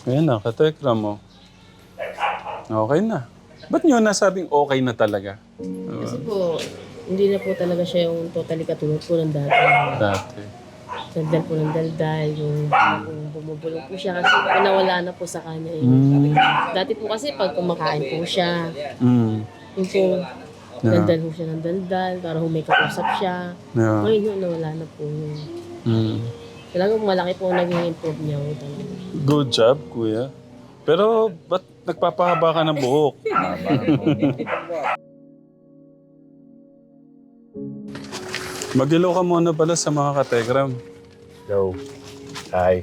Ayan na, katekra mo. Okay na. Ba't nyo nasabing okay na talaga? Kasi po, hindi na po talaga siya yung totally katulad po ng dati. Dati. Daldal po ng daldal, yung bumubulong po siya kasi po nawala na po sa kanya. Dati po kasi pag kumakain po siya, Mm. yung po, daldal po siya ng daldal para may kausap siya. Yeah. Ngayon yun, nawala na po yun. Mm. Talagang malaki po naging improve niya po talaga. Good job, kuya. Pero, ba't nagpapahaba ka ng buhok? Mag-hello ka muna pala sa mga kategram. Hello. Hi.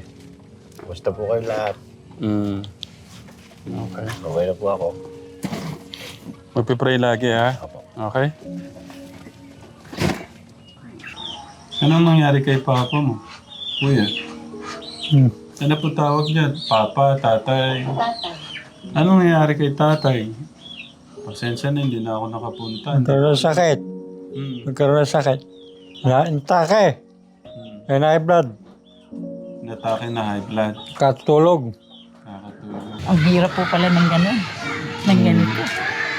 Kumusta po kayo lahat? Mm. Okay. Okay na po ako. Magpipray lagi, ha? Opo. Okay? Anong nangyari kay papa mo? Kuya? Ano po tawag niyan? Papa, tatay? Tatay. Anong nangyari kay tatay? Pasensya na, hindi na ako nakapunta. Nagkaroon ng sakit. Mm. Nagkaroon ng sakit. Naintake. May high blood. Natake na high blood. Katulog. Kakatulog. Ang hirap po pala ng gano'n. Ng ganito.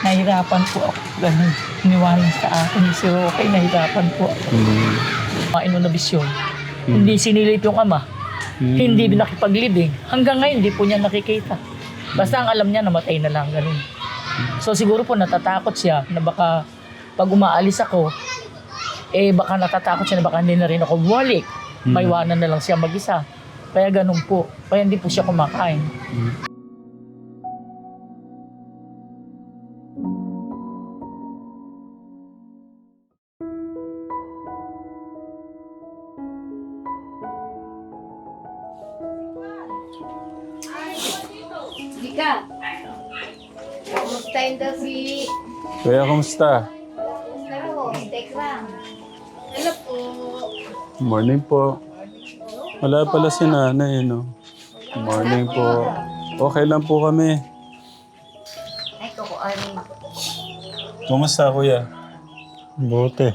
Nahirapan po ako. Ganun. Iniwanan sa akin. Si Roque, nahirapan po ako. Kain mo na bisyon. Hindi sinilip yung ama. Hindi nakipaglibing. Hanggang ngayon, hindi po niya nakikita. Basta ang alam niya, namatay na lang. Ganun. So siguro po natatakot siya na baka pag umaalis ako, baka natatakot siya na baka hindi na rin ako bumalik. Maiwanan na lang siya mag-isa. Kaya ganun po. Kaya hindi po siya kumakain. Dika, kumustahin daw si... Kuya, kumusta? Pero, Tekram. Hello po. Morning po. Wala pala si nanay, no? Morning po. Okay lang po kami. Ay, Coco Armin. Kumusta, kuya? Buti.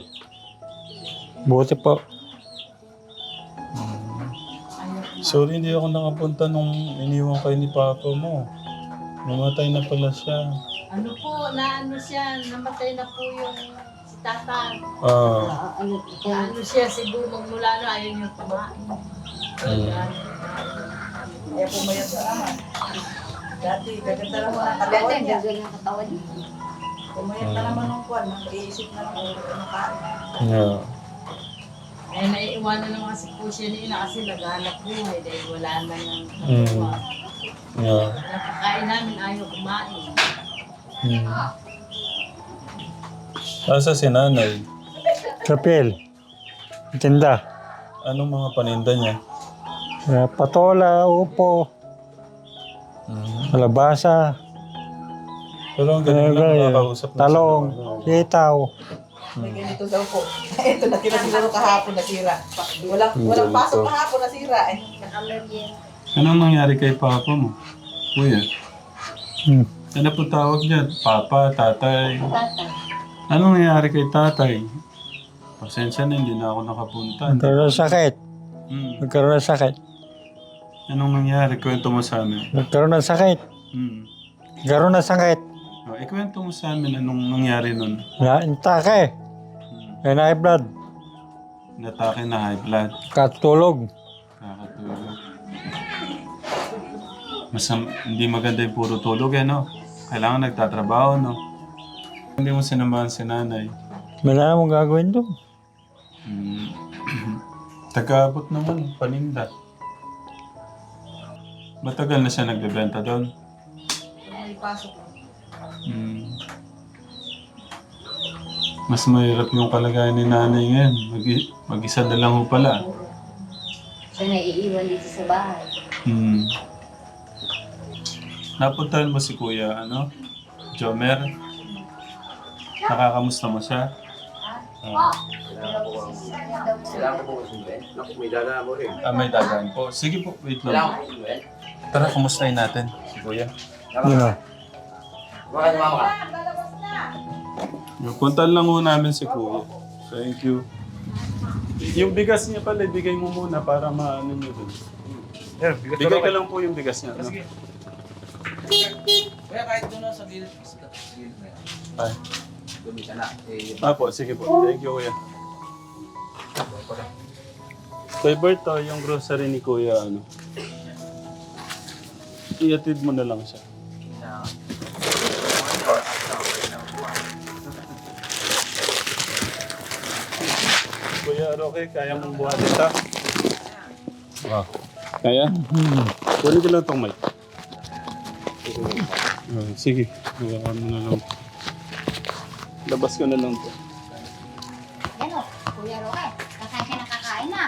Buti po. Sorry, hindi ako nakapunta nung iniwan kayo ni papa mo. Namatay na pala siya. Ano po, naano siya, namatay na po yung si Tata. Ano siya, siguro magmula na ayaw niyo kumain. Kaya pumayat sa ama. Dati, gaganda lang mga Dati, katawan niya. gagawin ang katawan niya. Pumayat na naman ng kwan, nag-iisip na lang kung kumakain. Yeah. Eh, naiiwanan naman kasi po siya ni Ina kasi naghanap buhay dahil wala na ng nagawa. Yeah. Napakain namin, ayaw kumain. Asa si nanay? Kapil. Tinda. Anong mga paninda niya? Patola, upo, kalabasa, Pero ang galing lang makakausap mo talong, sitaw. May ganito daw po. Ito, natira siguro kahapon, nasira. Walang pasok kahapon, nasira eh. Anong nangyari kay papa mo? Kuya? Ano po tawag niyan? Papa, tatay? Tatay. Anong nangyari kay tatay? Pasensya na, hindi na ako nakapunta. Nagkaroon ng sakit. Mm. Nagkaroon ng sakit. Anong nangyari? Kwento mo sa amin. Nagkaroon ng sakit. Mm. Nagkaroon ng sakit. Ikwento mo sa amin anong nangyari nun. Naintake. May high blood. Natake na high blood. Katulog. Kakatulog. Hindi maganda yung puro tulog no? Kailangan nagtatrabaho, no? Hindi mo sinamahan si nanay. Wala mong gagawin doon. Mm. Taga-abot naman, paninda. Matagal na siya nagbebenta doon. May pasok. Mm. Mas mahirap yung kalagayan ni nanay ngayon. Mag-isa na lang ho pala. Siya naiiwan dito sa bahay. Hmm. Napuntahan mo si Kuya, Jomer? Nakakamusta mo siya? May dala mo rin. May dadaan po. Sige po, wait lang. Tara, kumustahin natin si Kuya. Yun o. Baka mama ka. Puntahan lang ho namin si Kuya. Thank you. Yung bigas niya pala, ibigay mo muna para maano niyo dun. Bigay ka lang po yung bigas niya. No? Kaya kahit doon sa gilid na yan. Ay. Dumi ka na. Po, sige po. Thank you, kuya. Kay Bert, yung grocery ni kuya, ano? Iatid mo na lang siya. Kuya Roque, kaya mong buhatin ito? Kaya? Kunin ko lang itong mic. Sige, magawa mo na lang. Labas ko na lang ito. Yan o, Kuya Roque. Kakain ka na kakain na.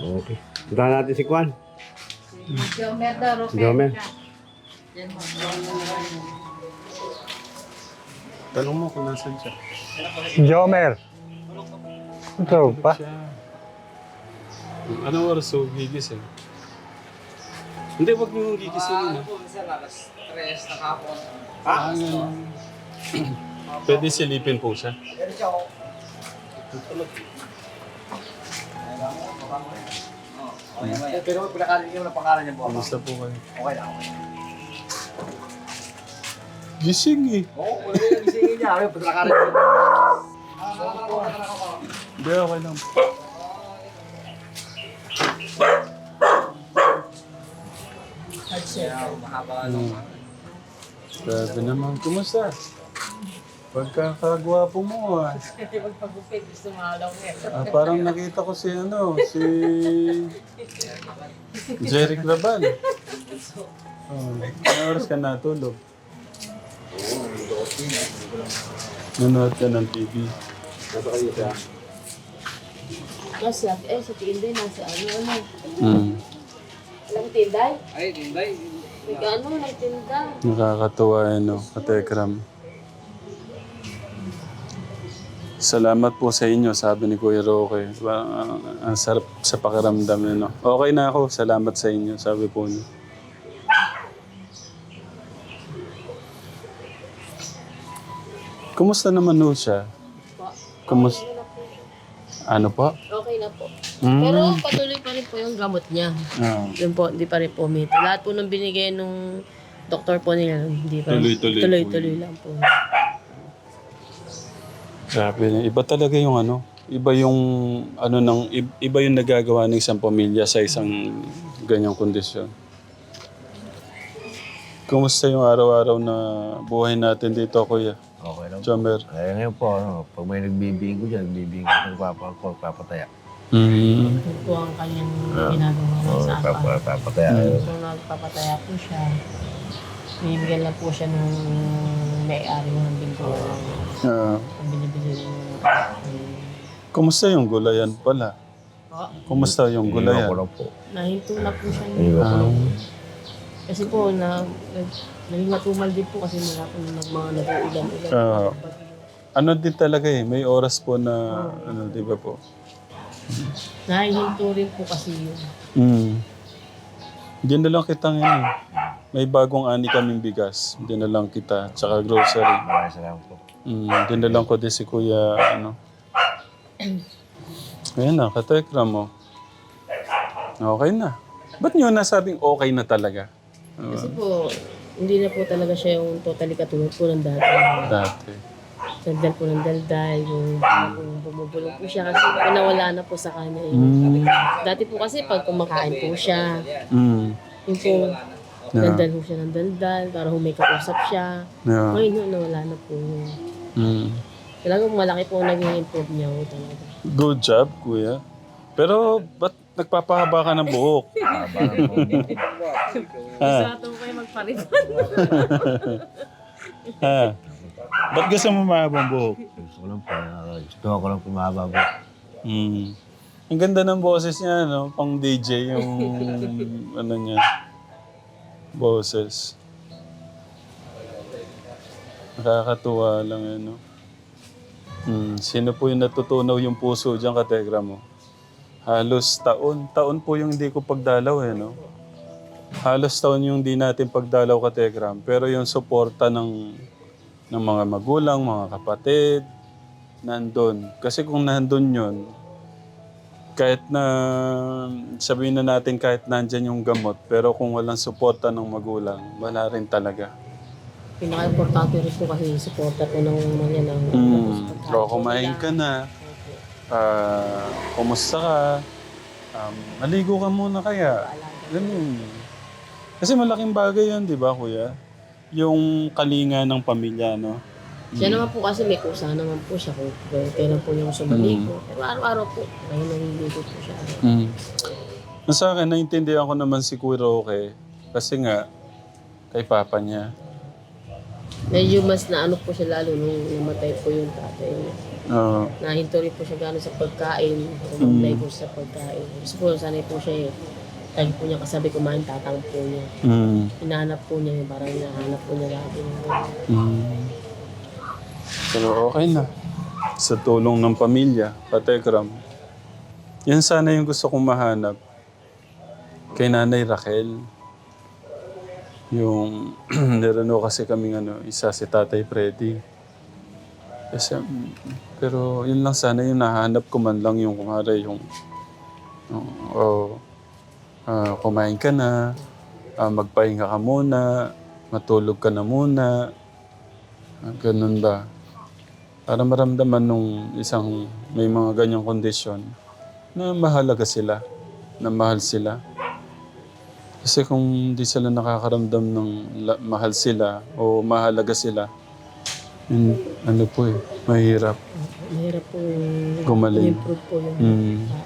Okay. Punta natin si Kwan. Jomer daw, Roque. Jomer. Tanong mo kung nasan siya. Jomer. Ito pa. Siya. Anong oras so gigising? Hindi, wag niyo gigisingin. Minsan alas 3 na kapon. Pwede silipin po siya. Pero pinakalan niyo ng pangalan niya po. Kamusta po kayo? Okay lang, okay. Gising eh. Oo, wala yung gisingin niya. Ay, pinakalan niyo. Hindi, okay lang. Mahaba Grabe naman. Kumusta? Pagkakagwapo mo ah. Magpagupit, gusto mahalaw niya. Parang nakita ko si si Jeric Laban. Oh, anong oras ka natulog? Nanood ka ng TV. Nasa, si Tinday, nasa ano. Mm. Alam mo, Tinday? Ay, Tinday. Nagtinda. Nakakatuwa Katekram. Salamat po sa inyo, sabi ni Kuya Roque. Ang sarap sa pakiramdam no. Okay na ako, salamat sa inyo, sabi po niyo. Kumusta naman ho siya? Kumusta? Ano po? Okay na po. Mm. Pero patuloy pa rin po yung gamot niya. Ah, Yun po, hindi pa rin po umito. Lahat po nung binigay nung doktor po nila, hindi pa rin. Tuloy-tuloy po Tuloy-tuloy lang po. sabi niya, iba talaga yung iba yung iba yung nagagawa ng isang pamilya sa isang ganyang kondisyon. Kumusta yung araw-araw na buhay natin dito, Kuya? Okay lang. Jomer? Kaya ngayon po, pag may nagbibingo dyan, nagpapataya. Yun po ang kanyang ginagawa Oo, sa apa. nagpapataya. Kung nagpapataya po siya, bibigyan lang po siya nung may-ari ng bingko. Ang binibili ng Kumusta yung gulayan pala? Kumusta yung Iniwan ko gulayan? lang po. nahinto na po siya. Iniwan ko lang po. Kasi po, naging matumal din po kasi wala po mga nag-uulan-ulan. Ano din talaga may oras po na, di ba po? Nahihinto rin po kasi yun. Hindi na lang kita ngayon. May bagong ani kaming bigas. Hindi na lang kita. Tsaka grocery. Maraming salamat po. Hindi na lang ko din si Kuya, Ayan na, Katekram mo. Okay na. Ba't nyo nasabing okay na talaga? Kasi po, hindi na po talaga siya yung totally katulad po ng dati. Dati. Daldal po ng daldal, yung bumubulong po siya kasi nawala na po sa kanya. Dati po kasi pag kumakain po siya, yung po, daldal po siya ng daldal para may kausap siya. Yeah. Ngayon nawala na po yun. Talagang malaki po naging improve niya po talaga. Good job, Kuya. Pero, ba't nagpapahaba ka ng buhok? Sa ito kayo magpariban. Ba't gusto mo mahabang buhok? Gusto ko lang po mahaba po. Ang ganda ng boses niya, pang DJ yung niya. Boses. Nakakatuwa lang Sino po yung natutunaw yung puso dyan, Kategram mo? Halos taon po yung hindi ko pagdalaw Halos taon yung hindi natin pagdalaw, Kategram. Pero yung suporta ng mga magulang, mga kapatid, nandun. Kasi kung nandun yun, kahit na sabihin na natin kahit nandyan yung gamot, pero kung walang suporta ng magulang, wala rin talaga. Pinaka-importante rin po kasi yung suporta po ng mga ng O kumain ka na, kumusta ka, maligo ka muna kaya. Ganun. Kasi malaking bagay yan, di ba kuya? Yung kalinga ng pamilya, no? Siya naman po kasi may kusa naman po siya kung kailan po yung sumaligo. Pero araw-araw po, ngayon naliligo po siya. Sa akin, naintindihan ko naman si Kuya Roque kasi nga, kay papa niya. Medyo mas naano po siya lalo nung namatay po yung tatay niya. Nahinto rin po siya gano'n sa pagkain, kumablay po sa pagkain. Gusto po, sanay po siya lagi po niya kasabi kumain, tatang po niya. Hinahanap po niya, parang hinahanap po niya lagi. Pero okay na. Sa tulong ng pamilya, Katekram. Yan sana yung gusto kong mahanap. Kay Nanay Raquel. Yung nirano kasi kaming isa si Tatay Freddy. Kasi, pero yun lang sana yung nahanap ko man lang yung kumare yung kumain ka na, magpahinga ka muna, matulog ka na muna. Ganun ba? Para maramdaman nung isang may mga ganyang kondisyon na mahalaga sila, na mahal sila. Kasi kung di sila nakakaramdam ng mahal sila o mahalaga sila, ano po mahirap. Mahirap po Gumaling. i-improve po yung tao.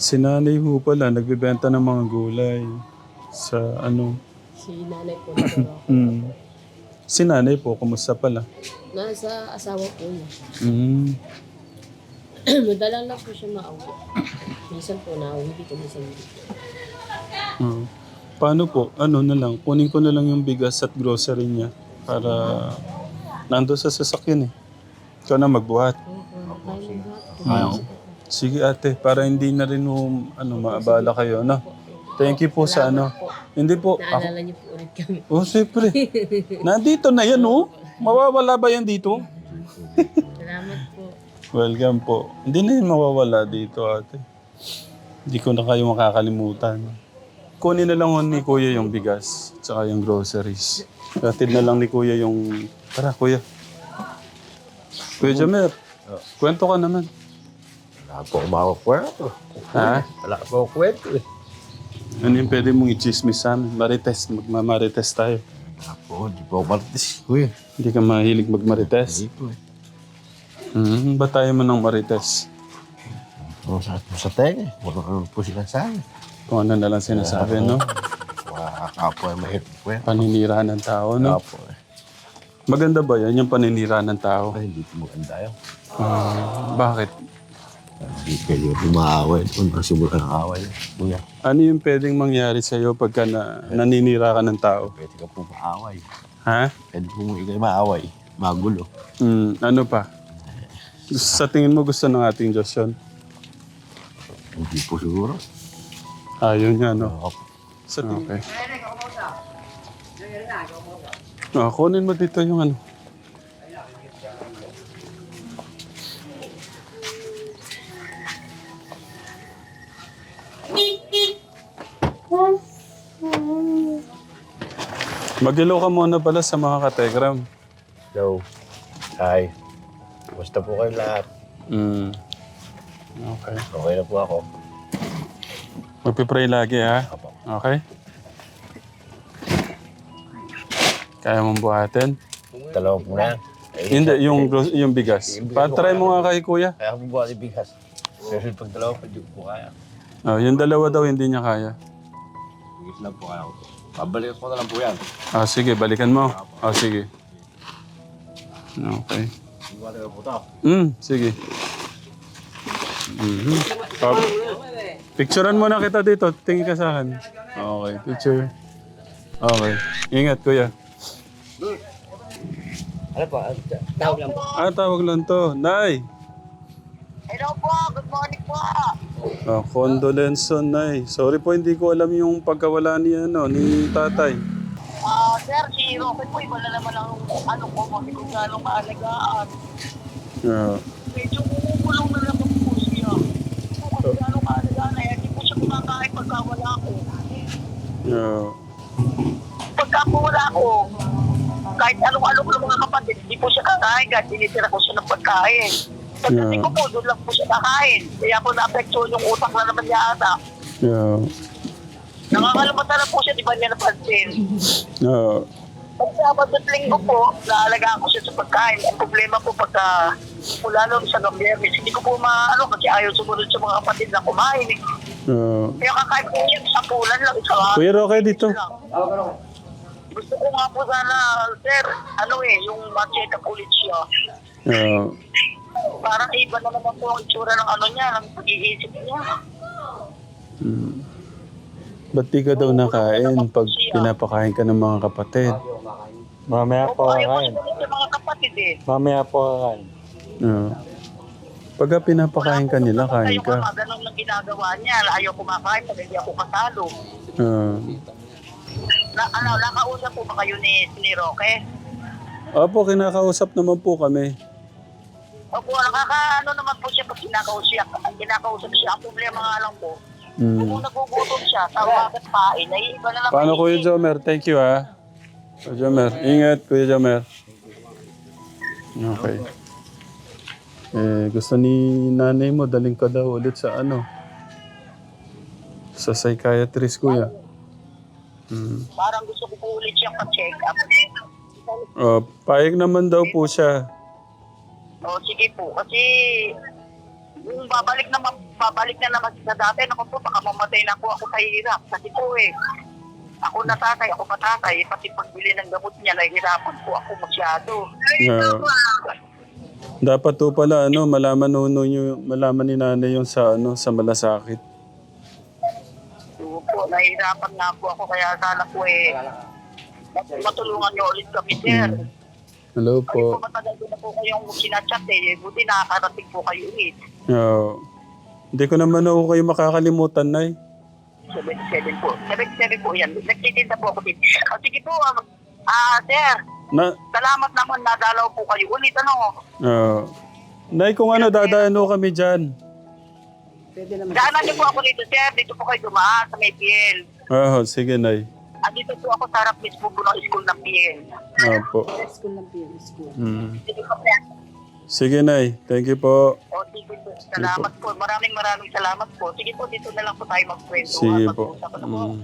Si nanay po pala, nagbibenta ng mga gulay sa Si nanay po pero Si nanay po, kumusta pala? nasa asawa po niya. Madalang lang po siya mauwi. Minsan po nauwi dito, minsan dito. Paano po? Ano na lang, kunin ko na lang yung bigas at grocery niya para nando sa sasakyan eh. Ikaw na magbuhat. Sige ate, para hindi na rin maabala kayo, no? Thank you po sa Hindi po. Naalala niyo po ulit kami. Oh, siyempre. Nandito na yan, oh. Mawawala ba yan dito? Salamat po. Welcome po. Hindi na yan mawawala dito, ate. Hindi ko na kayo makakalimutan. Kunin na lang ni Kuya yung bigas, tsaka yung groceries. Katid na lang ni Kuya yung... Tara, Kuya. Kuya Jamer, kwento ka naman. Wala po makakwento. Ha? Wala po kwento eh. Ano yung pwede mong i-chismis sa amin? Marites, magmamarites tayo. Wala po, di po martis, kuya. Hindi ka mahilig magmarites? Hindi po eh. Ba't tayo mo ng marites? Kung sa tenga, wala po sila sa akin. Kung ano na lang sinasabi, no? Wala po ay mahirap kwento. Paninira ng tao, Wala no? po eh. Maganda ba yan, yung paninira ng tao? Ay, hindi po maganda yun. Bakit? Hindi kayo umaaway. Kung nasimulan ang away, kuya. Ano yung pwedeng mangyari sa'yo pagka naninira ka ng tao? Pwede ka po maaway. Ha? Pwede po ikay maaway. Magulo. Ano pa? Sa tingin mo gusto ng ating Diyos yun? Hindi po siguro. Yun nga, no? Opo. Sa tingin. Okay. Kunin mo dito yung Mag-hello ka muna pala sa mga kategram. Hello. Hi. Kumusta po kayo lahat? Okay. Okay na po ako. Magpipray lagi, ha? Opo. Okay? Kaya mong buhatin? Dalawa po na yan. Hindi, yung bigas. Patry mo nga kay kuya. Kaya po buhat yung bigas. Pero pag dalawa pa, di ko po kaya. Yung dalawa daw hindi niya kaya. Bigis lang po kaya ko. Pabalik ko na lang po yan. Sige, balikan mo. Sige. Okay. Iwala ka po ito. Sige. Picturean mo na kita dito. Tingin ka sa akin. Okay, picture. Okay. Ingat, kuya. Ano po? Tawag lang po. Tawag lang to. Nay! Hello po, good morning po. Condolence, Nay. Sorry po, hindi ko alam yung pagkawala ni tatay. Sir, si Rocket po, iba na naman ang ano ko, kasi kung gano'ng kaalagaan. Yeah. Medyo kumulong na naman po siya. Kung gano'ng kaalagaan, hindi po siya kumakain pagka wala ko. Yeah. Pagka po wala ko, kahit anong-ano ko ng mga kapatid, hindi po siya kakain kahit tinitira ko siya ng pagkain. Pagdating ko po, doon lang po siya kakain. Kaya po na-apektuhan yung utak na naman niya ata. Yeah. Nakakalamatan na po siya, di ba niya napansin? Yeah. Pag Sabado at Linggo po, naalagaan ko siya sa pagkain. Ang problema po pagka mula noon sa Biyernes, hindi ko po maano kasi ayaw sumunod sa mga kapatid na kumain. Yeah. Kaya kakain po yan sa pulan lang. Kuya Roque, dito. Gusto ko nga po sana, sir, yung ma-check up ulit siya. Yeah. Parang iba na naman po ang itsura ng niya, ng pag-iisip niya. Ba't di ka daw nakain pag pinapakain ka ng mga kapatid? Mamaya po Ayaw ko kakain. sumunod sa mga kapatid eh. Mamaya po kakain. Yeah. Pagka pinapakain ka nila, kain Ayaw ka. ko ganun lang ginagawa niya. Ayaw kumakain pag hindi ako kasalo. Yeah. Nakausap po ba kayo ni Roque? Opo, kinakausap naman po kami. Opo, naman po siya pag kinakausap siya. Ang problema nga lang po, kung nagugutom siya, tawag at pain, ay iba na lang. Paano, Kuya Jomer? Thank you, ha? Kuya Jomer. Ingat, Kuya Jomer. Okay. Gusto ni nanay mo, daling ka daw ulit sa sa psychiatrist, Kuya. Parang gusto ko po ulit siyang pa-check up. Payag naman daw po siya. Sige po, kasi yung babalik na naman sa dati, naku po, baka mamatay na po ako sa hirap. Kasi po ako natatay, ako patatay, pati pagbili ng gamot niya, nahihirapan po ako masyado. Dapat to pala, malaman ni nanay yung sa malasakit. So po, nahihirapan nga po ako, kaya sana po matulungan niyo ulit kami, sir. Hello Kasi po po. matagal ko na po kayong sinachat buti nakakarating po kayo ulit. Hindi ko naman ako kayo makakalimutan, Nay. 77 po. 77 po yan. Nagtitinda po ako dito. Sige po, sir. Salamat naman, nadalaw po kayo ulit. Nay, kung dadaan kami dyan. Daanan niyo po ako dito, sir. Dito po kayo dumaan sa may PL. Sige, Nay. Andito po ako sa harap mismo po ng school ng PL. Opo. School lang po yun, school. Sige po, sir. Sige, Nay. Thank you po. Sige po. Salamat po. Maraming salamat po. Sige po, dito na lang po tayo magkwento. Sige po. Mag-uusap na po.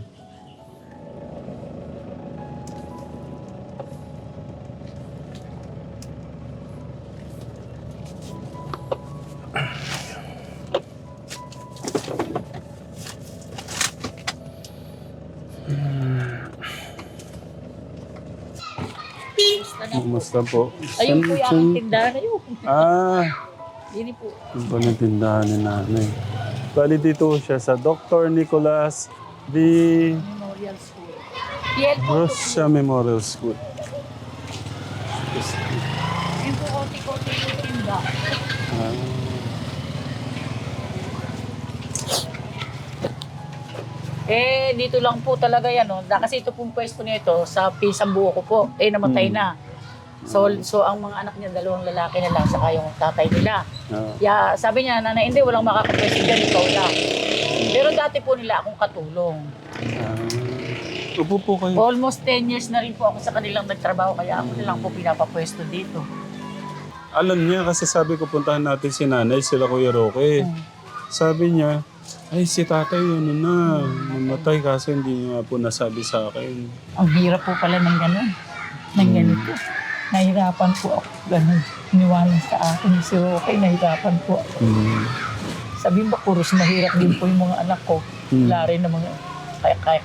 Kumusta po? Ayun po yung aking tindahan na yun. Yun po. Yung pa ng tindahan ni nanay. Bali dito siya sa Dr. Nicolas D. Memorial School. Yan po. Rosia Memorial School. Yun po konti-konti yung tinda. Dito lang po talaga yan. Kasi ito pong pwesto nito sa pisang buo ko po. Namatay na. So ang mga anak niya, 2 lalaki na lang, saka yung tatay nila. Sabi niya, nanay, hindi, walang makakapwesto dyan, ikaw lang. Pero dati po nila akong katulong. Upo po kayo. Almost 10 years na rin po ako sa kanilang nagtrabaho, kaya ako na lang po pinapapwesto dito. Alam niya kasi sabi ko puntahan natin si nanay, sila Kuya Roque. Sabi niya, ay si tatay namatay kasi hindi niya po nasabi sa akin. Ang hirap po pala ng gano'n. Ng ganito. Nahirapan po ako. Ganun. Iniwanan sa akin si Roque, nahirapan po ako. Sabihin ba, puros mahirap din po yung mga anak ko. Wala rin na mga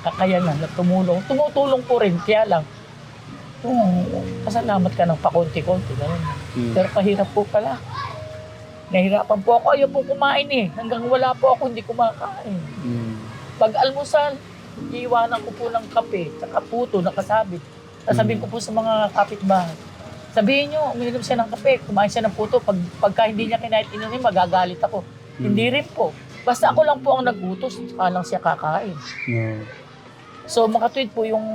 kakayanan na tumulong. Tumutulong po rin, kaya lang. Pasalamat ka ng pakunti-kunti. Ganun. Pero kahirap po pala. Nahirapan po ako, ayaw po kumain Hanggang wala po ako, hindi kumakain. Pag almusal, iiwanan ko po ng kape, saka puto, nakasabit. Sasabihin ko po sa mga kapitbahay, sabihin nyo, uminom siya ng kape, kumain siya ng puto, pagka hindi niya kinahit inunin, magagalit ako. Hindi rin po. Basta ako lang po ang nagutos, saka lang siya kakain. So makatwid po yung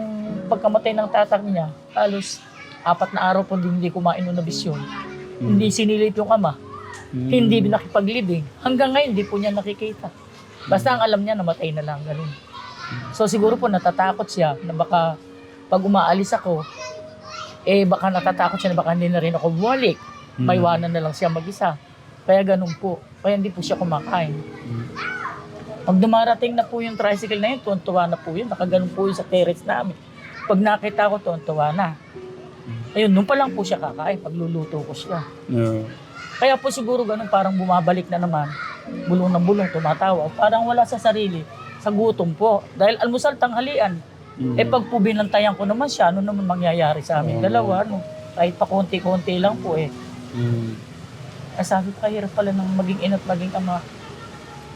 pagkamatay ng tatang niya, halos 4 na araw po din hindi kumain ng nabisyon. Hindi sinilip yung ama, hindi nakipaglibing. Hanggang ngayon, hindi po niya nakikita. Basta ang alam niya, namatay na lang, ganun. So siguro po natatakot siya na baka pag umaalis ako, baka natatakot siya na baka hindi na rin ako bumalik. Maiwanan na lang siya mag-isa. Kaya ganun po. Kaya hindi po siya kumakain. Pag dumarating na po yung tricycle na yun, tuwan-tuwa na po yun. Nakaganon po yun sa terrace namin. Pag nakita ko, tuwan-tuwa na. Ayun, nung pa lang po siya kakain, pagluluto ko siya. Yeah. Kaya po siguro ganun parang bumabalik na naman. Bulong ng bulong, tumatawa. Parang wala sa sarili. Sa gutom po. Dahil almusal, tanghalian. Pag po binantayan ko naman siya, ano naman mangyayari sa amin dalawa? No? Kahit pa konti-konti lang po eh. Sabi ko, kahirap pala ng maging ina't maging ama.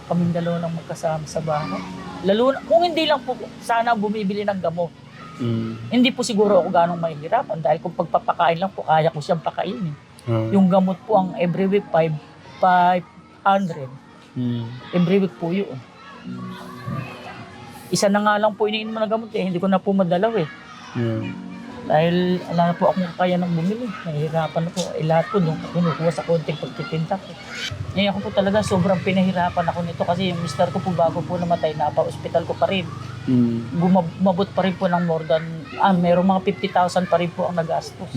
Kaming dalawa lang magkasama sa bahay. Lalo na, kung hindi lang po sana bumibili ng gamot. Hindi po siguro ako ganong mahihirapan dahil kung pagpapakain lang po, kaya ko siyang pakainin. Yung gamot po ang every week 500. Every week po yun. Isa na nga lang po iniinom na gamot hindi ko na po madalaw eh. Dahil wala na po akong kaya nang bumili. Nahihirapan na po. Lahat po nung kinukuha sa konting pagtitinta ko. Ngayon ako po talaga sobrang pinahirapan ako nito kasi yung mister ko po bago po namatay, napa-hospital ko pa rin. Gumabot pa rin po ng more than, merong mga 50,000 pa rin po ang nagastos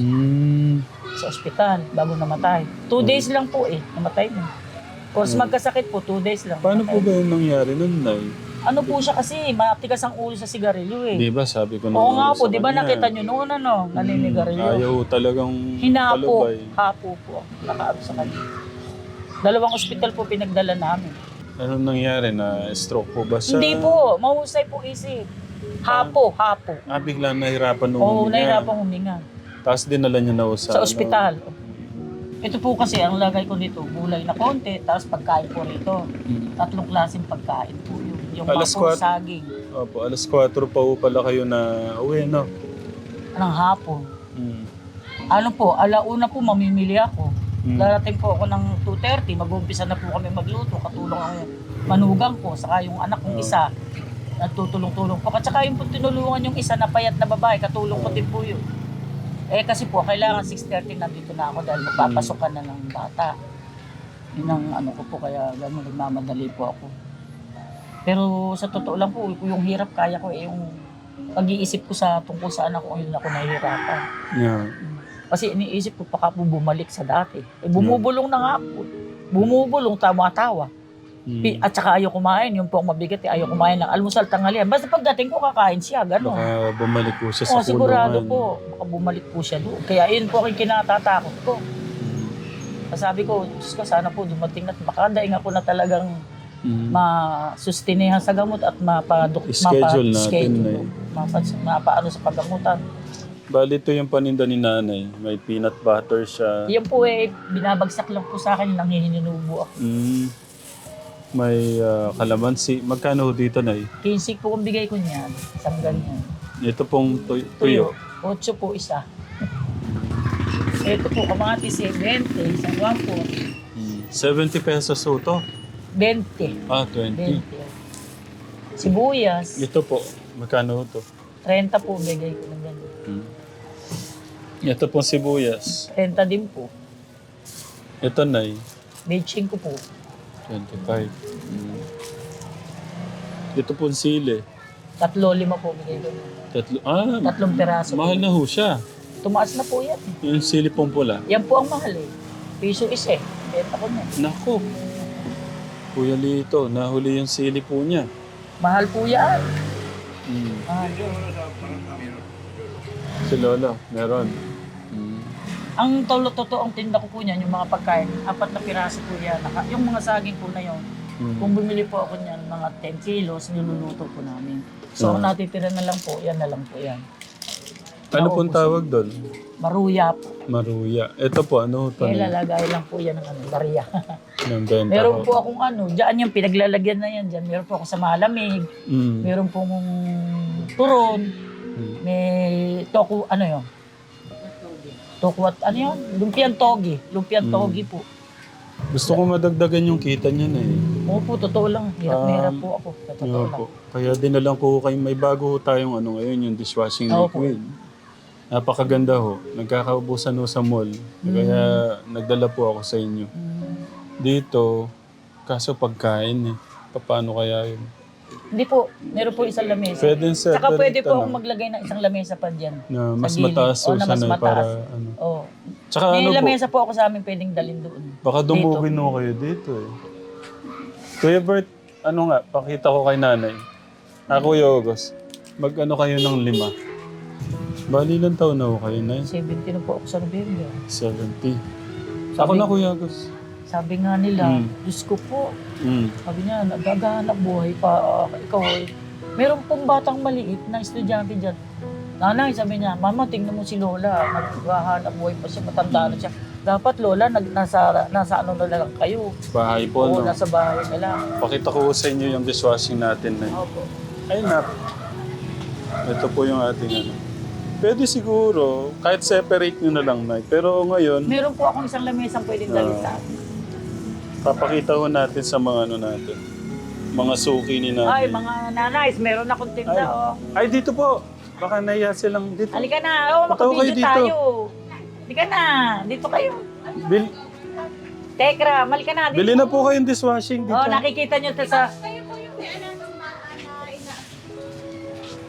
sa ospital bago namatay. 2 days lang po namatay niya. Course magkasakit po, 2 days lang. Paano po ba yung nangyari nun, Nay? Ano po siya kasi, matigas ang ulo sa sigarilyo Di ba sabi ko Oo nga po, sa di ba kanya, nakita nyo noon naninigarilyo. Ayaw talagang Hinapo, palubay. hapo po, nakaano sa kanya. 2 ospital po pinagdala namin. Anong nangyari? Na stroke po ba siya? Hindi po, mahusay po isip. Hapo. Bigla nahirapan nung Oo, huminga. nahirapang huminga. Tapos dinala niya na Sa ospital. Ito po kasi, ang lagay ko dito, gulay na konti, tapos pagkain po rito. 3 klaseng pagkain po yun. Yung Alas mga 4. saging, Opo, alas 4 pa po pala kayo na uwi, no? ng hapon. Ano po, alauna po mamimili ako. Darating po ako ng 2:30, mag-uumpisa na po kami magluto. Katulong ang manugang ko, saka yung anak kong isa. Nagtutulong-tulong po. At saka yung po tinulungan yung isa na payat na babae, katulong ko din po yun. Kasi po, kailangan 6:30 nandito na ako dahil magpapasokan na ng bata. Yun ang ano ko po, kaya gano'n, nagmamadali po ako. Pero sa totoo lang po, yung hirap kaya ko yung pag-iisip ko sa tungkol sa anak ko, yun ako nahihirapan. Yeah. Kasi iniisip ko pa po bumalik sa dati. Bumubulong na nga po. Bumubulong, tawa-tawa. At saka ayaw kumain, yung po ang mabigat, ayaw kumain ng almusal, tanghalian. Basta pagdating ko, kakain siya, gano'n. Baka bumalik po siya sa kulungan. Sigurado po, baka bumalik po siya doon. Kaya yun po ang kinatatakot ko. Sabi ko, Diyos ko, sana po dumating na, makadaing ako na talagang ma-sustinehan sa gamot at schedule natin mapaano sa paggamutan. Bali, ito yung paninda ni nanay. May peanut butter siya. Yan po binabagsak lang po sa akin, nanghihininubo ako. May kalamansi. Magkano dito, Nay? 15 po kung bigay ko niyan, isang ganyan. Ito pong tuyo. 8 po isa. Ito po, kamatis 20, isang 1 po. 70 pesos po ito. 20. 20. Sibuyas, Ito po. Magkano ito? 30 po bigay ko ng ganyan. Ito pong sibuyas. 30 din po. Ito, Nay. Betching ko po. 25. Ito pong sili. 3-5 po bigay ko. 3 peraso. Mahal na ho siya. Tumaas na po yan. Yung sili pong pula. Yan po ang mahal Piso isa Benta ko na. Naku. Kuya Lito, nahuli yung sili po niya. Mahal po yan. Mahal yun. Si Lola, meron. Ang totoong tinda ko po niyan, yung mga pagkain, 4 na piraso po yan. Yung mga saging po na yun, kung bumili po ako niyan, mga 10 kilos, niluluto po namin. So, ang natitira na lang po, yan na lang po yan. Ano pong tawag doon? Maruya po. Maruya. Ito po, ano ito? Kaya lalagay lang po yan ng barya. Ng benta Meron ko. po akong dyan yung pinaglalagyan na yan dyan. Meron po ako sa malamig. Meron pong turon. May toku, Toku at Lumpiang togi. Lumpiang togi po. Gusto ko madagdagan yung kita niya na eh. Opo, totoo lang. Hirap na hirap po ako. Sa totoo Nga lang. po. Kaya dinalang ko kayo, may bago ho tayong ano ngayon, yung dishwashing Opo. liquid. Napakaganda ho. Nagkakaubusan ho sa mall. Kaya nagdala po ako sa inyo. Dito, kaso pagkain eh. Paano kaya yun? Hindi po, meron po isang lamesa. Pwede separate. Saka pwede po akong ano, maglagay ng isang lamesa pa dyan. na mas sa gilid. mataas ho Na mas sana eh, mataas. para ano. Oo. Tsaka May ano po, lamesa po ako sa amin pwedeng dalhin doon. baka dumugin ho kayo dito eh. Kuya Bert, ano nga, pakita ko kay nanay. Kuya August, mag-ano kayo ng 5. Bali ilang taon na ho kayo na 70 na po ako sa November. 70. Ako na Kuya August. Sabi nga nila, Diyos ko po, Mm. sabi niya, naghahanap buhay pa, ikaw eh. Meron pong batang maliit na estudyante dyan. Nanay, sabi niya, Mama, tingnan mo si Lola, naghahanap buhay pa siya, matanda na siya. Dapat Lola, nasa ano na lang kayo. Bahay po, Oo, no? nasa bahay na lang. Pakita ko sa inyo yung dishwashing natin na. Opo. Ay na. Ito po yung ating ano. Pwede siguro, kahit separate nyo na lang, Nay. Pero ngayon, Meron po akong isang lamesang pwedeng dalhin sa akin. papakita ko natin sa mga ano natin. Mga suki ni natin. Ay, mga nanays, meron akong tinda, oh. Ay, dito po. Baka naiya silang dito. Halika na, oh, Punta ko kayo makabidyo dito. tayo. Halika na, dito kayo. Tekra, halika na, dito. Bili na po kayong dishwashing dito. Oh, nakikita nyo to sa...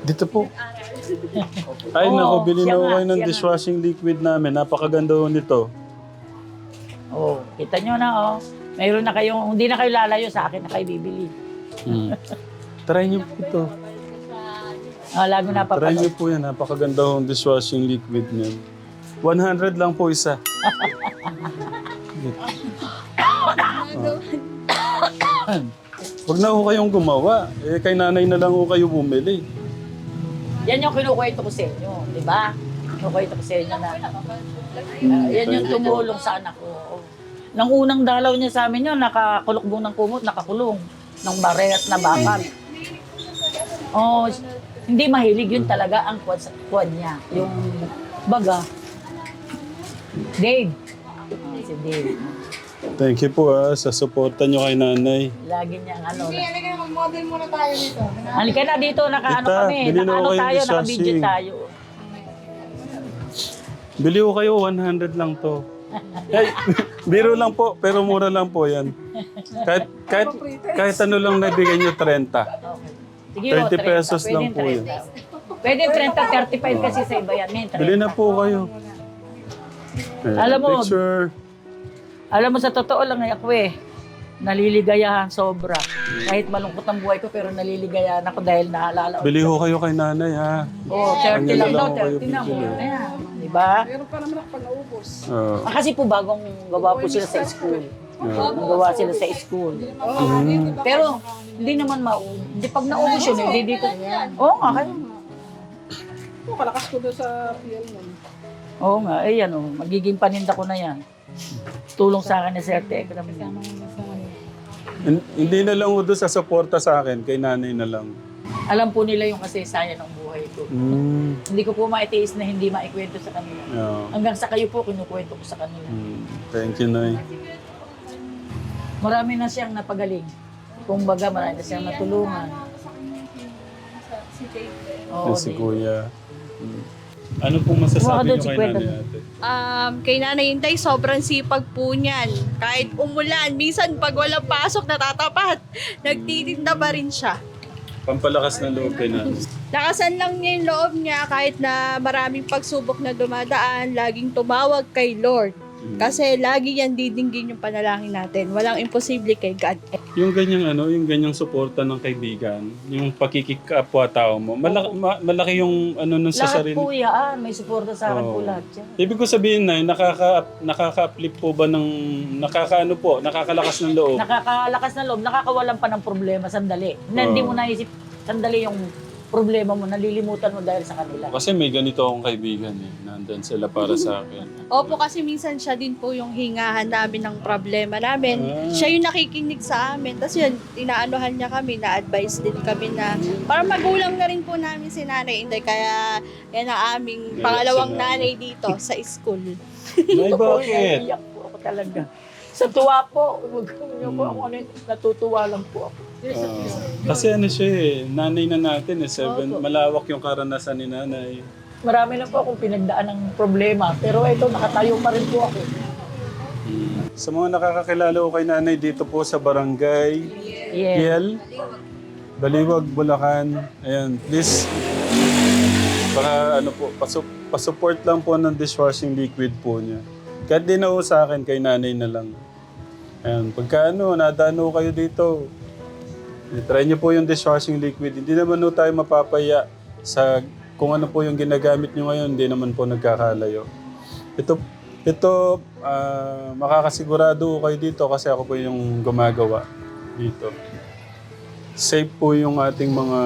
Dito po. Ay, nako, bili siya na ko nga, kayo ng siya nga. dishwashing liquid namin. Napakaganda ho nito. Oh, kita nyo na, oh. Mayroon na kayong, hindi na kayo lalayo sa akin na kayo bibili. Try nyo po ito. Oh, lagi na Try nyo papanood. po yan. Napakaganda hong dishwashing liquid niyan. 100 lang po isa. Huwag na ho kayong gumawa. Eh, kay nanay na lang ho kayo bumili. Yan yung kinukwento ko sa inyo, di ba? Kinukwento ko sa inyo na, yan yung tumulong sa anak ko. Nang unang dalaw niya sa amin yun, nakakulukbong ng kumot, nakakulong ng barret na bakal. Oh, hindi mahilig yun talaga ang kuwan niya. Yung baga. Dave. Si Dave. Thank you po sa suporta nyo kay nanay. Lagi niyang ano. Halika na, mag-model muna tayo dito. Halika na dito, nakaano Tita, kami. bili na Nakaano ako kayong tayo, nakabidyo dishwashing. tayo. Bili ko kayo, 100 lang to. Ay, biro lang po, pero mura lang po yan. Kahit ano lang nabigay nyo, 30. Okay. Sige, 30 pesos lang po yun. Pwede 30, 35 kasi sa iba yan. May 30. Bili na po kayo. Ayan, Alam mo, picture. Alam mo, sa totoo lang ako naliligayahan sobra. Kahit malungkot ang buhay ko, pero naliligayahan ako dahil naalala ko. Bili ho kayo kay nanay, ha? Oo, 30 Kanya lang na daw, lang ako kayo 30 na. bibili. Mura na yan. Diba? Oo. Kasi po bagong gawa po sila sa school. Gawa sila sa school. Pero hindi naman hindi pag naubos yun, hindi dito. Oo nga, kayo. Kalakas ko doon sa PL mo. Oo nga, ayan magiging paninda ko na yan. Tulong sa akin ni Sir Tek. Hindi na lang ho doon sa suporta sa akin, kay nanay na lang. Alam po nila yung kasaysayan ng buhay ko. Hindi ko po maitiis na hindi maikwento sa kanila. Yeah. Hanggang sa kayo po, kinukwento ko sa kanila. Thank you, Nay. Marami na siyang napagaling. Kumbaga, marami na siyang natulungan. Oo, Si Dave. Kuya. Ano pong masasabi doon, niyo si kay Kwenta. nanay ate? Kay Nanay Inday, sobrang sipag po niyan. Kahit umulan, minsan pag walang pasok, natatapat. Nagtitinda pa rin siya. Pampalakas ng loob kay nanay. Lakasan lang niya yung loob niya kahit na maraming pagsubok na dumadaan, laging tumawag kay Lord. Kasi lagi yan didinggin yung panalangin natin. Walang imposible kay God. Yung ganyang suporta ng kaibigan, yung pakikikapwa-tao mo, malaki yung nun sa Lahat sarili. po yan. May suporta sa akin po Oo. lahat yan. Ibig ko sabihin na, nakaka-uplift po ba ng, nakakalakas ng loob? Nakakalakas na loob, nakakawalan pa ng problema sandali. Na hindi mo naisip sandali yung problema mo, nalilimutan mo dahil sa kanila. Kasi may ganito akong kaibigan nandun sila para sa akin. Opo, kasi minsan siya din po yung hingahan namin ng problema namin. Siya yung nakikinig sa amin. Tapos yun, inaanohan niya kami, na-advise din kami na para magulang na rin po namin si Nanay Inday. Kaya yan ang aming pangalawang nanay dito sa school. May bakit? Naiiyak po ako talaga. Sa tuwa po, huwag niyo po ako ano, natutuwa lang po ako. Kasi ano siya nanay na natin malawak yung karanasan ni nanay. Marami na po akong pinagdaan ng problema, pero ito, nakatayo pa rin po ako. Sa mga nakakakilala ko kay nanay dito po sa barangay Yel, Baliwag, Bulacan. Ayan, please, para ano po, pasupport lang po ng dishwashing liquid po niya. Kahit di na ho sa akin, kay nanay na lang. Ayan, pagka nadano kayo dito, try niyo po yung dishwashing liquid. Hindi naman ho tayo mapapaya sa kung ano po yung ginagamit niyo ngayon, hindi naman po nagkakalayo. Ito makakasigurado ko kayo dito kasi ako po yung gumagawa dito. Safe po yung ating mga,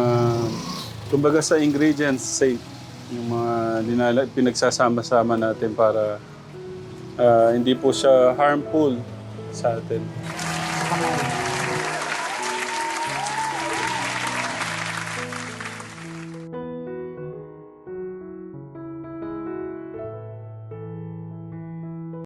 kumbaga sa ingredients, safe. Yung mga pinagsasama-sama natin para hindi po siya harmful sa atin.